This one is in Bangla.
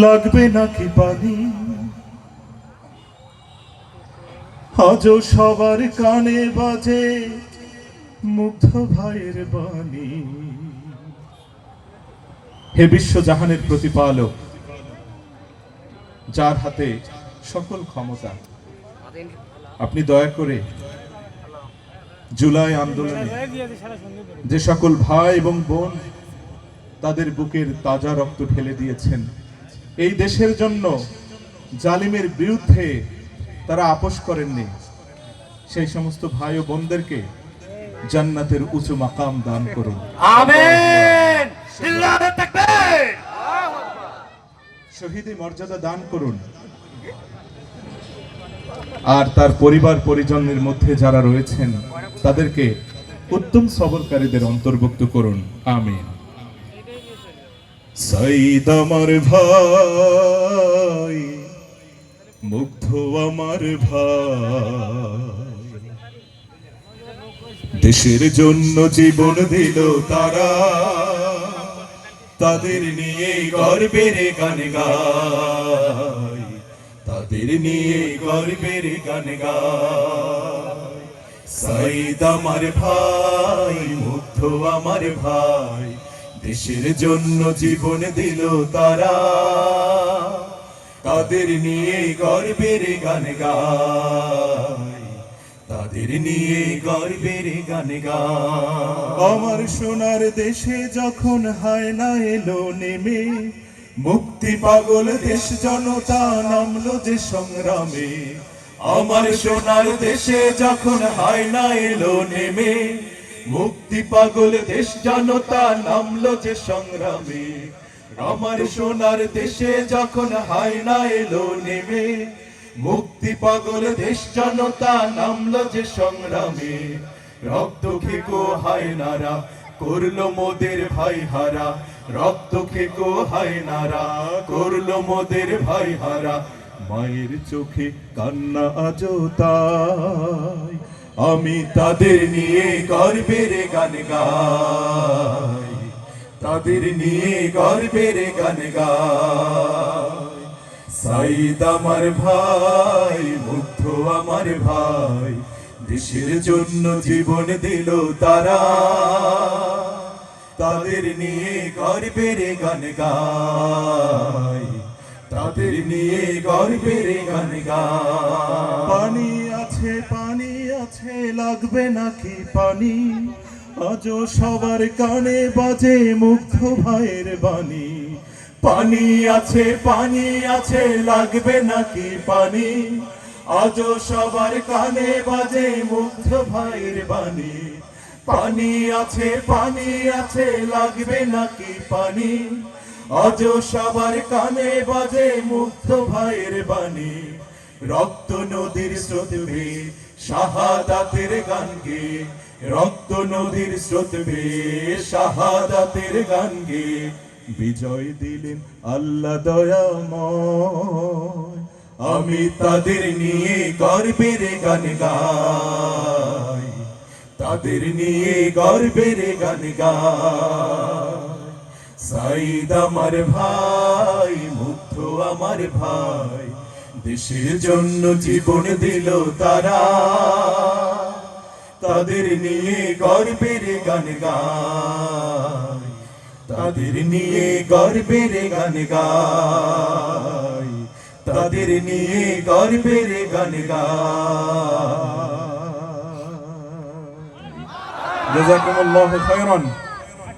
লাগবে নাকি পানি আজও সবার কানে বাজে মুগ্ধ ভাইয়ের বাণী। হে বিশ্বজাহানের প্রতিপালক, যার হাতে সকল ক্ষমতা, আপনি দয়া করে জুলাই আন্দোলনে যে সকল ভাই এবং বোন তাদের বুকের তাজা রক্ত ঢেলে দিয়েছেন, এই দেশের জন্য জালিমের বিরুদ্ধে তারা আপোষ করেননি, সেই সমস্ত ভাই ও বোনদেরকে জান্নাতের উঁচু মাকাম দান করুন। আমিন। আল্লাহু তাকবীর। শহীদি মর্যাদা দান করুন। আর তার পরিবার পরিজনের মধ্যে যারা রয়েছেন তাদেরকে উত্তম সবরকারীদের অন্তর্ভুক্ত করুন। আমিন। সাইদ আমার ভাই, মুগ্ধ আমার ভাই, দেশের জন্য জীবন দিল তারা, তাদের নিয়ে গর্বের গান গাই, তাদের নিয়ে গর্বের গান গাই। সাইদ আমার ভাই, মুগ্ধ আমার ভাই, দেশের জন্য জীবন দিল তারা, তাদের নিয়ে গর্বের গান গাই, তাদের নিয়ে গর্বের গান গাই। আমার সোনার দেশে যখন হায়না এলো নেমে, মুক্তি পাগল দেশ জনতা নামলো যে সংগ্রামে। আমার সোনার দেশে যখন হায়না এলো নেমে, মুক্তি পাগল দেশ জনতা নামলো যে সংগ্রামে। আমার সোনার দেশে যখন হায়না এলো নেমে, মুক্তি পাগল দেশ জনতা নামলো যে সংগ্রামে। রক্ত খেকো হায়নারা করলো মোদের ভাই হারা, রক্ত খেকো হায়নারা করলো মোদের ভাই হারা। মায়ের চোখে কান্না আজও তাই, আমি তাদের নিয়ে গর্বের গান গাই, তাদের নিয়ে গর্বের গান গাই। সাইদ আমার ভাই, মুগ্ধ আমার ভাই, দেশের জন্য জীবন দিল তারা, তাদের নিয়ে গর্বের গান গাই, তাদের নিয়ে গর্বের গান গাই। পানি আছে, পানি আছে, লাগবে নাকি পানি আজও সবার কানে বাজে মুগ্ধ ভাইয়ের বাণী। পানি আছে, পানি আছে, লাগবে নাকি পানি আজও সবার কানে বাজে মুগ্ধ ভাইয়ের বাণী। পানি আছে, পানি আছে, লাগবে নাকি পানি আজও সবার কানে বাজে মুগ্ধ ভাইয়ের বাণী। রক্ত নদীর স্রোত বেয়ে শাহাদাতের গান গেয়ে, রক্ত নদীর স্রোত বেয়ে শাহাদাতের গান গেয়ে বিজয় দিলেন আল্লাহ দয়াময়। আমি তাদের নিয়ে গর্বের গান গাই, তাদের নিয়ে গর্বের গান গাই। সাইদ আমার ভাই, মুগ্ধ আমার ভাই, দেশের জন্য জীবন দিল তারা, তাদের নিয়ে গর্বের গান গাই, তাদের নিয়ে গর্বের গান গাই, তাদের নিয়ে গর্বের গান গাই। জাযাকুমুল্লাহু খায়রান।